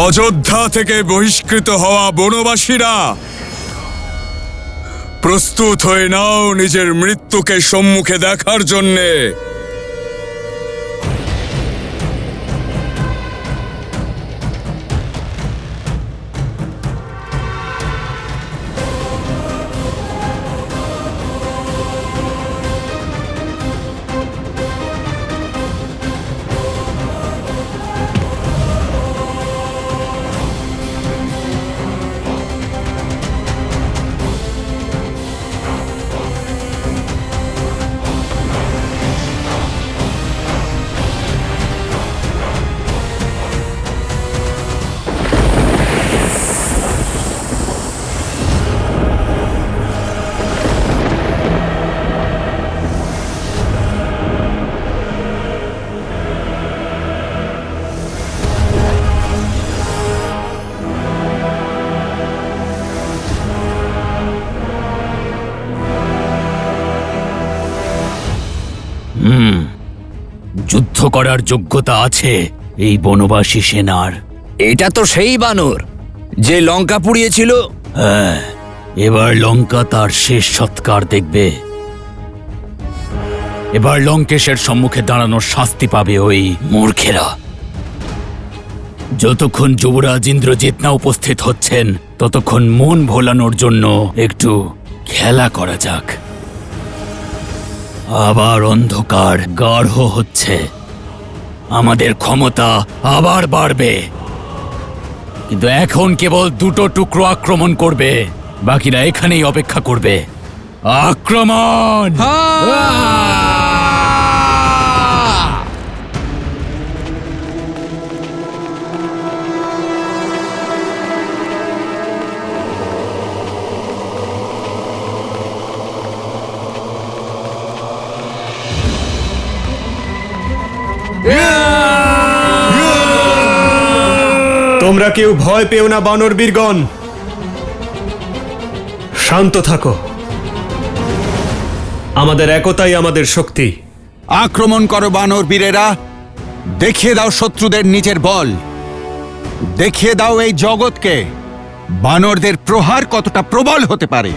অযোধ্যা থেকে বহিষ্কৃত হওয়া বনবাসীরা, প্রস্তুত হয়ে নাও নিজের মৃত্যুকে সম্মুখে দেখার জন্যে। যুদ্ধ করার যোগ্যতা আছে এই বনবাসী সেনার। এটা তো সেই বানর যে লঙ্কা পুড়িয়েছিল। হ্যাঁ, এবার লঙ্কা তার শেষ সৎকার দেখবে। এবার লঙ্কেশের সম্মুখে দাঁড়ানোর শাস্তি পাবে ওই মূর্খেরা। যতক্ষণ যুবরাজ ইন্দ্রজিৎ না উপস্থিত হচ্ছেন, ততক্ষণ মন ভোলানোর জন্য একটু খেলা করা যাক। আবার অন্ধকার গাঢ় হচ্ছে, আমাদের ক্ষমতা আবার বাড়বে। কিন্তু এখন কেবল দুটো টুকরো আক্রমণ করবে, বাকিরা এখানেই অপেক্ষা করবে। আক্রমণ! তোমরা কেউ ভয় পেও না বানর বীরগণ, শান্ত থাকো। আমাদের একতাই আমাদের শক্তি। আক্রমণ করো বানর বীরেরা, দেখিয়ে দাও শত্রুদের নিজের বল। দেখিয়ে দাও এই জগৎকে বানরদের প্রহার কতটা প্রবল হতে পারে।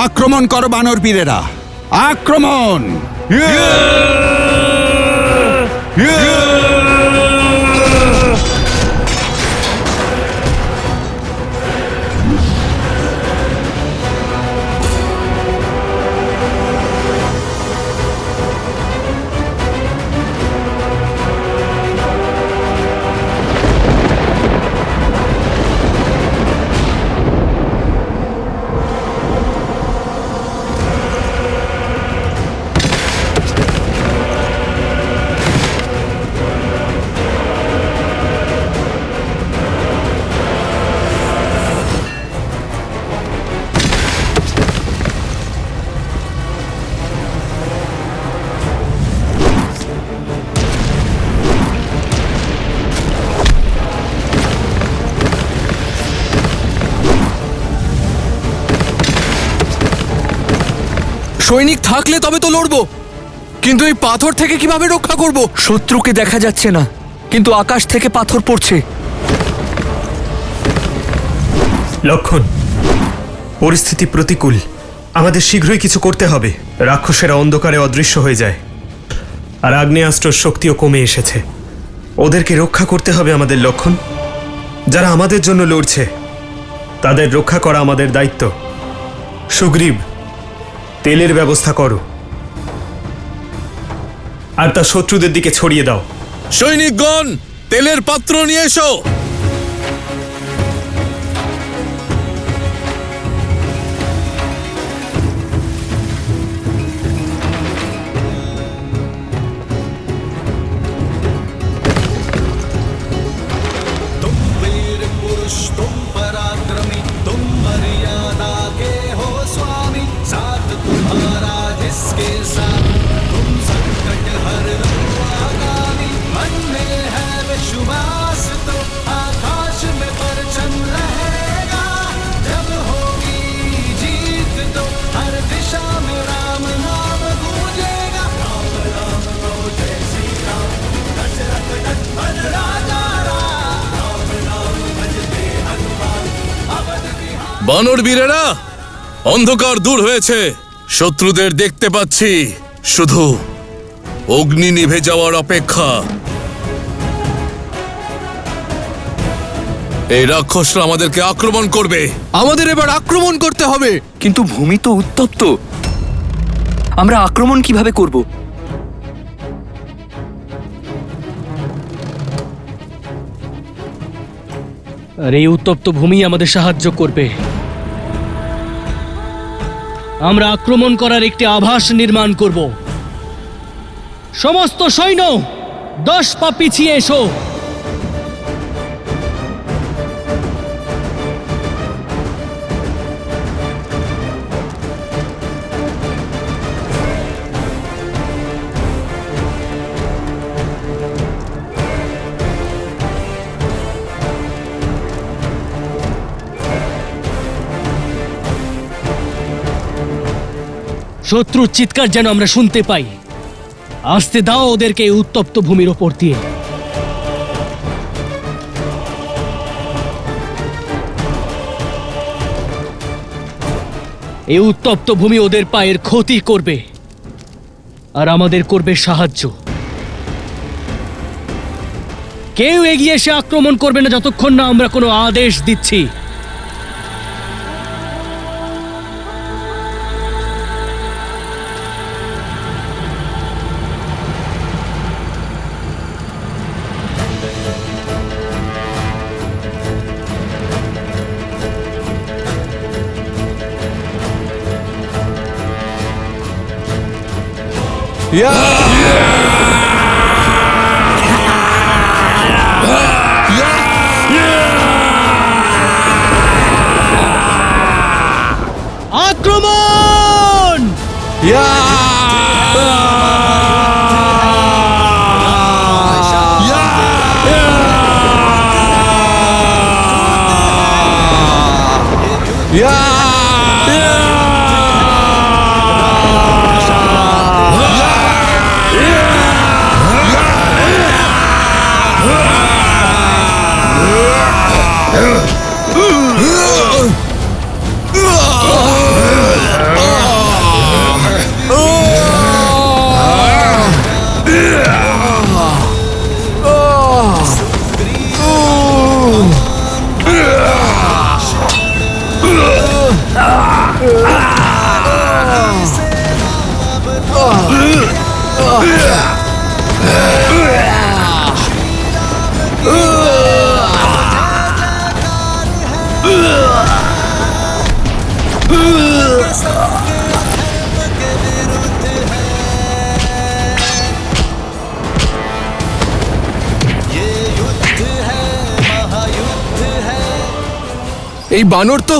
আক্রমণ করো বানর বীরেরা, আক্রমণ! সৈনিক থাকলে তবে তো লড়বো, কিন্তু এই পাথর থেকে কিভাবে রক্ষা করব? শত্রুকে দেখা যাচ্ছে না, কিন্তু আকাশ থেকে পাথর পড়ছে। লক্ষণ, পরিস্থিতি প্রতিকূল। আমাদের শীঘ্রই কিছু করতে হবে। রাক্ষসেরা অন্ধকারে অদৃশ্য হয়ে যায়, আর আগ্নেয়াস্ত্রের শক্তিও কমে এসেছে। ওদেরকে রক্ষা করতে হবে আমাদের লক্ষণ। যারা আমাদের জন্য লড়ছে তাদের রক্ষা করা আমাদের দায়িত্ব। সুগ্রীব, তেলের ব্যবস্থা করো আর তা শত্রুদের দিকে ছড়িয়ে দাও। সৈনিকগণ, তেলের পাত্র নিয়ে এসো। বানর বীরেরা, অন্ধকার দূর হয়েছে, শত্রুদের দেখতে পাচ্ছি, শুধু অগ্নি নিভে যাওয়ার অপেক্ষা। এই রাক্ষসরা আমাদেরকে আক্রমণ করবে। আমাদের এবার আক্রমণ করতে হবে। কিন্তু ভূমি তো উত্তপ্ত, আমরা আক্রমণ কিভাবে করব? আর এই উত্তপ্ত ভূমি আমাদের সাহায্য করবে। আমরা আক্রমণ করার একটি আভাস নির্মাণ করব। সমস্ত সৈন্য 10 পা পিছিয়ে এসো। শত্রুর চিৎকার যেন আমরা শুনতে পাই। আসতে দাও ওদেরকে এই উত্তপ্ত ভূমির ওপর দিয়ে। এই উত্তপ্ত ভূমি ওদের পায়ের ক্ষতি করবে আর আমাদের করবে সাহায্য। কেউ এগিয়ে এসে আক্রমণ করবে না যতক্ষণ না আমরা কোনো আদেশ দিচ্ছি। আক্রমণ! এই বানর তো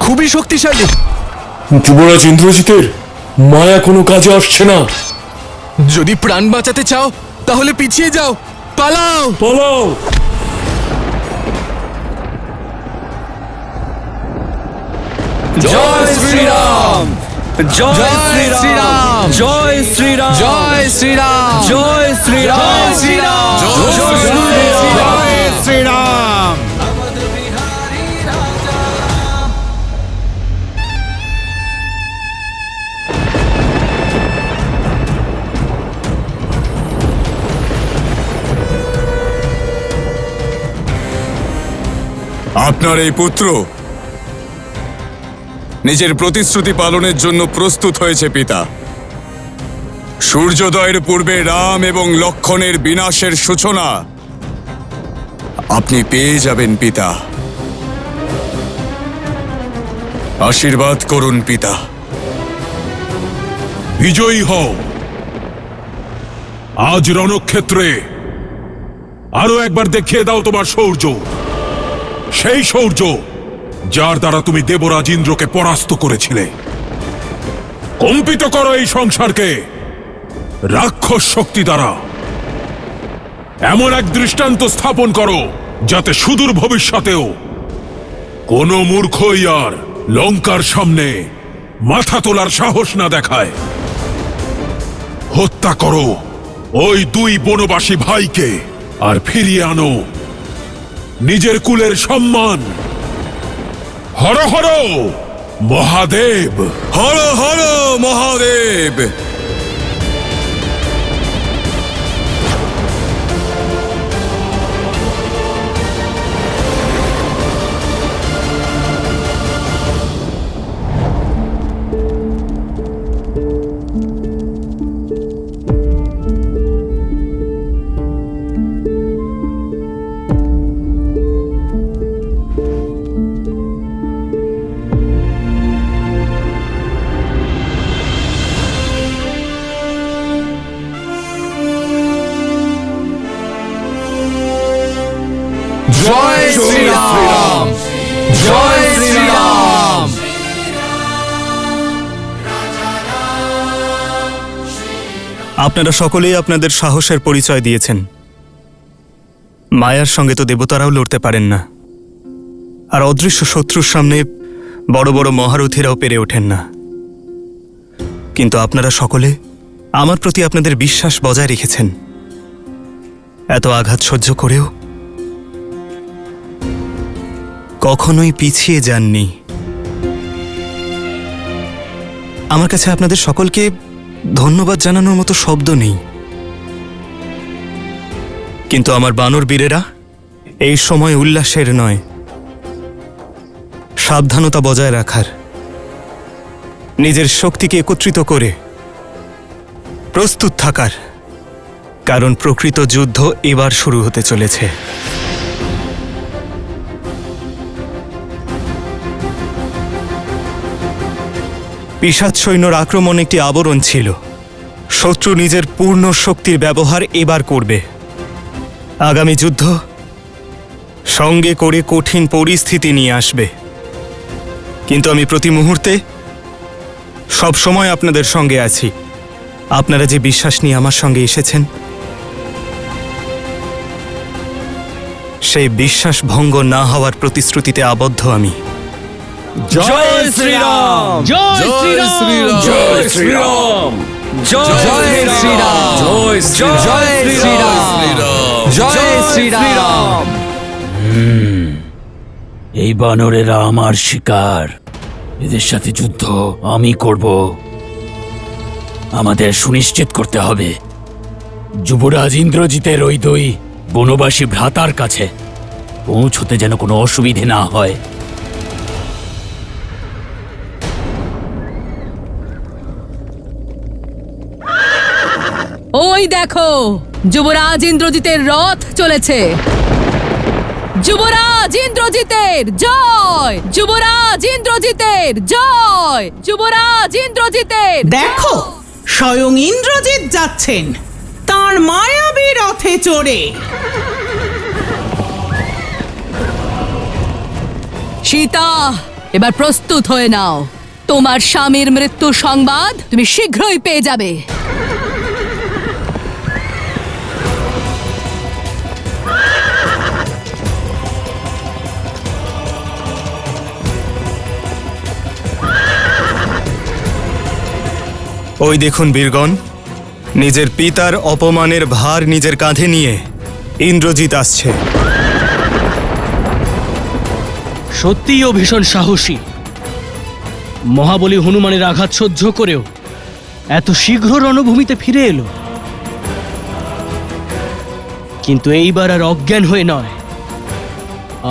খুবই শক্তিশালী। যুবরাজ ইন্দ্রজিতের মায়া কোনো কাজে আসছে না। যদি প্রাণ বাঁচাতে চাও তাহলে পিছিয়ে যাও, পালাও। পালাও। জয় শ্রীরাম! জয় শ্রীরাম! জয় শ্রীরাম! জয় শ্রীরাম! জয় শ্রীরাম! শ্রীরাম! জয় শ্রীরাম! আপনার এই পুত্র নিজের প্রতিশ্রুতি পালনের জন্য প্রস্তুত হয়েছে পিতা। সূর্যোদয়ের পূর্বে রাম এবং লক্ষ্মণের বিনাশের সূচনা আপনি পেয়ে যাবেন পিতা। আশীর্বাদ করুন পিতা। বিজয়ী হও। আজ রণক্ষেত্রে আরো একবার দেখিয়ে দাও তোমার শৌর্য, সেই শৌর্য যার দ্বারা তুমি দেবরাজ ইন্দ্রকে পরাস্ত করেছিলে। কম্পিত করো এই সংসারকে রাক্ষস শক্তি দ্বারা। এমন এক দৃষ্টান্ত স্থাপন করো যাতে সুদূর ভবিষ্যতেও কোনো মূর্খই আর লঙ্কার সামনে মাথা তোলার সাহস না দেখায়। হত্যা করো ওই 2 বনবাসী ভাইকে আর ফিরিয়ে আনো নিজের কুলের সম্মান। হর হর মহাদেব। হর হর মহাদেব। জয় শ্রীরাম, জয় শ্রীরাম। আপনারা সকলেই আপনাদের সাহসের পরিচয় দিয়েছেন। মায়ার সঙ্গে তো দেবতারাও লড়তে পারেন না, আর অদৃশ্য শত্রুর সামনে বড় বড় মহারথীরাও পেরে ওঠেন না। কিন্তু আপনারা সকলে আমার প্রতি আপনাদের বিশ্বাস বজায় রেখেছেন। এত আঘাত সহ্য করেও কখনোই পিছিয়ে যাননি। আমার কাছে আপনাদের সকলকে ধন্যবাদ জানানোর মতো শব্দ নেই, কিন্তু আমার বানর বীরেরা এই সময় উল্লাসের নয়, সাবধানতা বজায় রাখার, নিজের শক্তিকে একত্রিত করে প্রস্তুত থাকার, কারণ প্রকৃত যুদ্ধ এবার শুরু হতে চলেছে। পিশাচ সৈন্যর আক্রমণ একটি আবরণ ছিল। শত্রু নিজের পূর্ণ শক্তির ব্যবহার এবার করবে। আগামী যুদ্ধ সঙ্গে করে কঠিন পরিস্থিতি নিয়ে আসবে, কিন্তু আমি প্রতি মুহূর্তে সব সময় আপনাদের সঙ্গে আছি। আপনারা যে বিশ্বাস নিয়ে আমার সঙ্গে এসেছেন, সেই বিশ্বাস ভঙ্গ না হওয়ার প্রতিশ্রুতিতে আবদ্ধ আমি। জয় শ্রীরাম, জয় শ্রীরাম, জয় শ্রীরাম, জয় শ্রীরাম, জয় শ্রীরাম, জয় শ্রীরাম। এই বানরেরা আমার শিকার, এদের সাথে যুদ্ধ আমি করব। আমাদের সুনিশ্চিত করতে হবে যুবরাজ ইন্দ্রজিতের ওই দুই বনবাসী ভ্রাতার কাছে পৌঁছতে যেন কোনো অসুবিধে না হয়। ওই দেখো, যুবরাজ ইন্দ্রজিতের রথ চলেছে। যুবরাজ ইন্দ্রজিতের জয়, যুবরাজ ইন্দ্রজিতের জয়, যুবরাজ ইন্দ্রজিতের। দেখো, স্বয়ং ইন্দ্রজিৎ যাচ্ছেন তার মায়াবী রথে চড়ে। সীতা, এবার প্রস্তুত হয়ে নাও। তোমার স্বামীর মৃত্যুর সংবাদ তুমি শীঘ্রই পেয়ে যাবে। ওই দেখুন বীরগণ, নিজের পিতার অপমানের ভার নিজের কাঁধে নিয়ে ইন্দ্রজিৎ আসছে। সত্যিই ও ভীষণ সাহসী। মহাবলী হনুমানের আঘাত সহ্য করেও এত শীঘ্র রণভূমিতে ফিরে এলো। কিন্তু এইবার আর অজ্ঞান হয়ে নয়,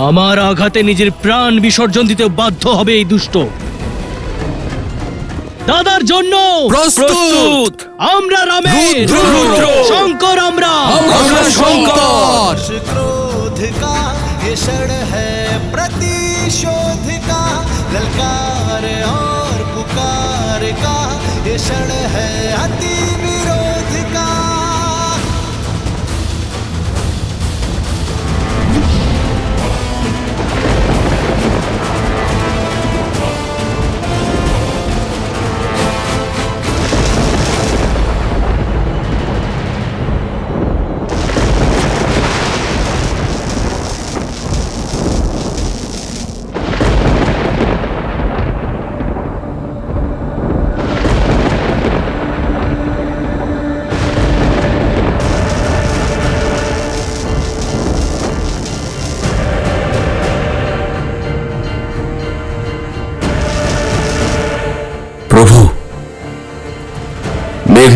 আমার আঘাতে নিজের প্রাণ বিসর্জন দিতে বাধ্য হবে এই দুষ্ট। দাদার জন্য প্রস্তুত। আমরা রামের, রুদ্র। শঙ্কর আমরা শঙ্কর। क्रोध का ये क्षण है प्रतिशोध का, ललकार और पुकार का ये क्षण है अति विरोध का।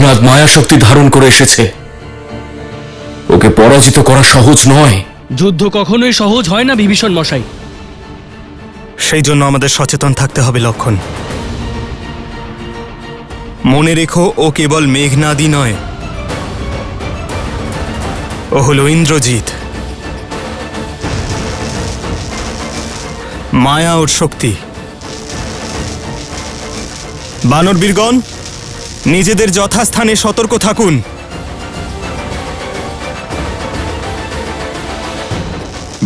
মেঘনাদ মায়া শক্তি ধারণ করে এসেছে। ওকে পরাজিত করা সহজ নয়। যুদ্ধ কখনোই সহজ হয় না বিভীষণ মশাই। সেই জন্য আমাদের সচেতন থাকতে হবে লক্ষণ। মনে রেখো, ও কেবল মেঘনাদই নয়, ও হলো ইন্দ্রজিৎ। মায়া ওর শক্তি। বানরবীরগণ, নিজেদের যথাস্থানে সতর্ক থাকুন।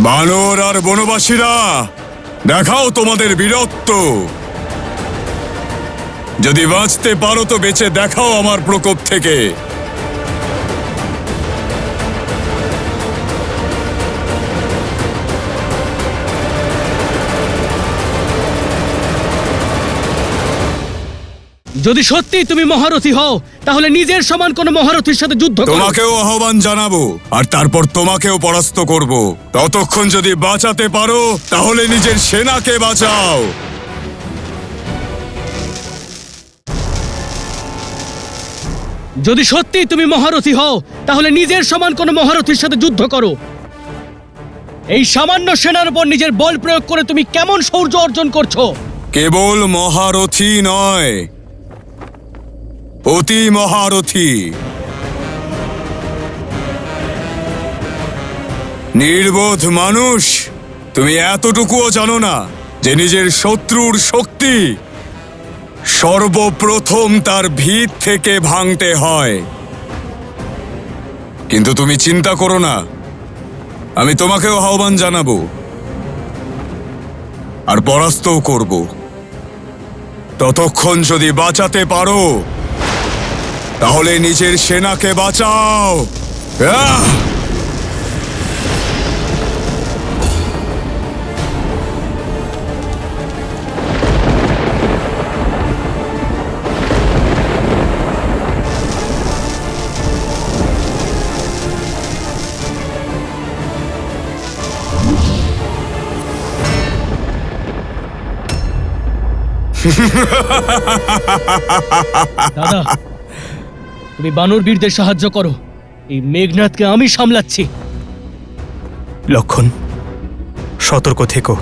বানর আর বনবাসীরা, দেখাও তোমাদের বীরত্ব। যদি বাঁচতে পারো তো বেঁচে দেখাও আমার প্রকোপ থেকে। যদি সত্যি তুমি মহারথী হও তাহলে নিজের সমান কোনো মহারথীর সাথে যুদ্ধ করো। তোমাকেও আহ্বান জানাবো, আর তারপর তোমাকেও পরাস্ত করব। ততক্ষণ যদি বাঁচাতে পারো তাহলে নিজের সেনাকে বাঁচাও। যদি সত্যি তুমি মহারথী হও তাহলে নিজের সমান কোনো মহারথীর সাথে যুদ্ধ করো। এই সামান্য সেনার উপর নিজের বল প্রয়োগ করে তুমি কেমন শৌর্য অর্জন করছো? কেবল মহারথী নয়, অতি মহারথী। নির্বোধ মানুষ, তুমি এতটুকুও জানো না যে নিজের শত্রুর শক্তি সর্বপ্রথম তার ভিত থেকে ভাঙতে হয়। কিন্তু তুমি চিন্তা করো না, আমি তোমাকেও আহ্বান জানাবো আর পরাস্তও করব। ততক্ষণ যদি বাঁচাতে পারো তাহলে নিজের সেনাকে বাঁচাও। আহ! দাদা, তুমি বানর বীরদের সাহায্য করো, এই মেঘনাদকে আমি সামলাচ্ছি। লক্ষণ, সতর্ক থেকো।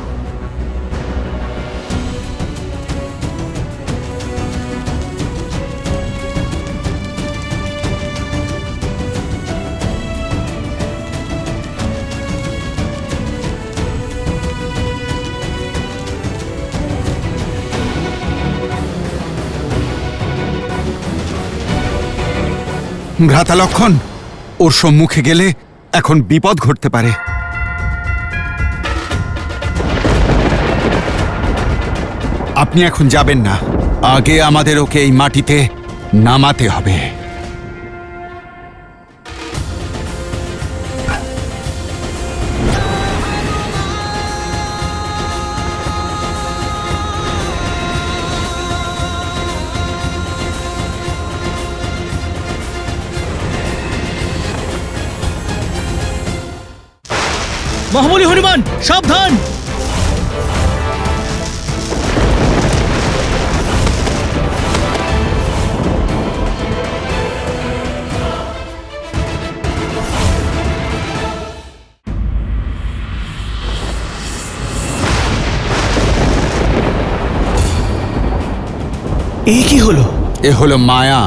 ভ্রাতা লক্ষণ, ওর সম্মুখে গেলে এখন বিপদ ঘটতে পারে। আপনি এখন যাবেন না, আগে আমাদের ওকে এই মাটিতে নামাতে হবে। মহাবলী হনুমান, সাবধান! এই কি হলো? এ হলো মায়া।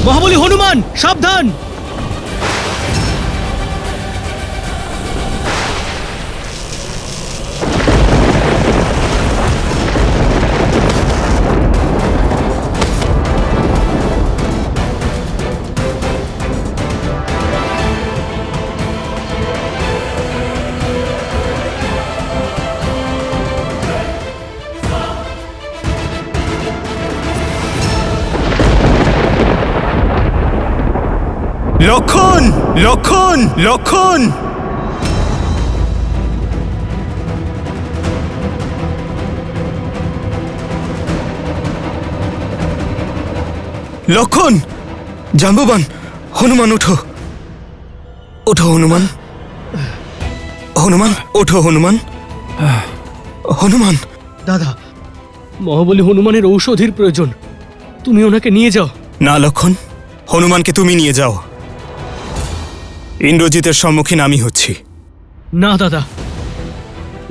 মহাবলী হনুমান সাবধান! লক্ষণ, লক্ষণ, লক্ষণ! লক্ষণ! জাম্ববান, হনুমান ওঠো, ওঠো হনুমান, হনুমান ওঠো হনুমান, হনুমান। দাদা, মহাবলী হনুমানের ঔষধির প্রয়োজন, তুমি ওনাকে নিয়ে যাও। না লক্ষণ, হনুমানকে তুমি নিয়ে যাও। ইন্দ্রজিতের সম্মুখীন আমি হচ্ছি। না দাদা,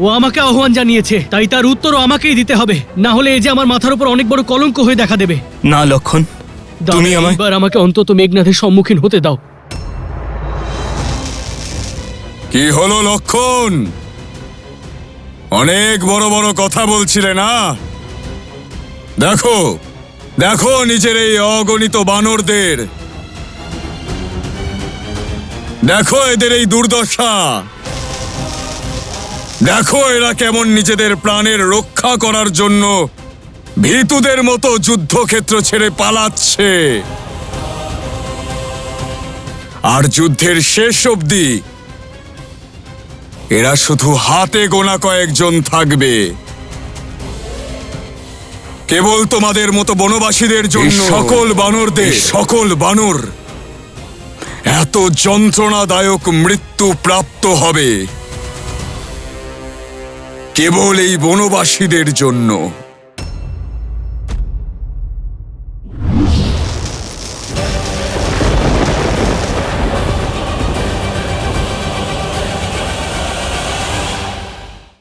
ও আমাকে আহ্বান জানিয়েছে, তাই তার উত্তরও আমাকেই দিতে হবে, না হলে এই যে আমার মাথার উপর অনেক বড় কলঙ্ক হয়ে দেখা দেবে। না লক্ষণ, দাদা, তুমি আমায় এবার আমাকে অন্তত মেঘনাথের সম্মুখীন হতে দাও। কি হলো লক্ষণ? অনেক বড় বড় কথা বলছিলে না? দেখো দেখো নিজের এই অগণিত বানরদের, দেখো এদের এই দুর্দশা, দেখো এরা কেমন নিজেদের প্রাণের রক্ষা করার জন্য ভীতুদের মতো যুদ্ধক্ষেত্র ছেড়ে পালাচ্ছে। আর যুদ্ধের শেষ অবধি এরা শুধু হাতে গোনা কয়েকজন থাকবে, কেবল তোমাদের মতো বনবাসীদের জন্য। সকল বানরদের, সকল বানর এত যন্ত্রণাদায়ক মৃত্যু প্রাপ্ত হবে কেবল এই বনবাসীদের জন্য।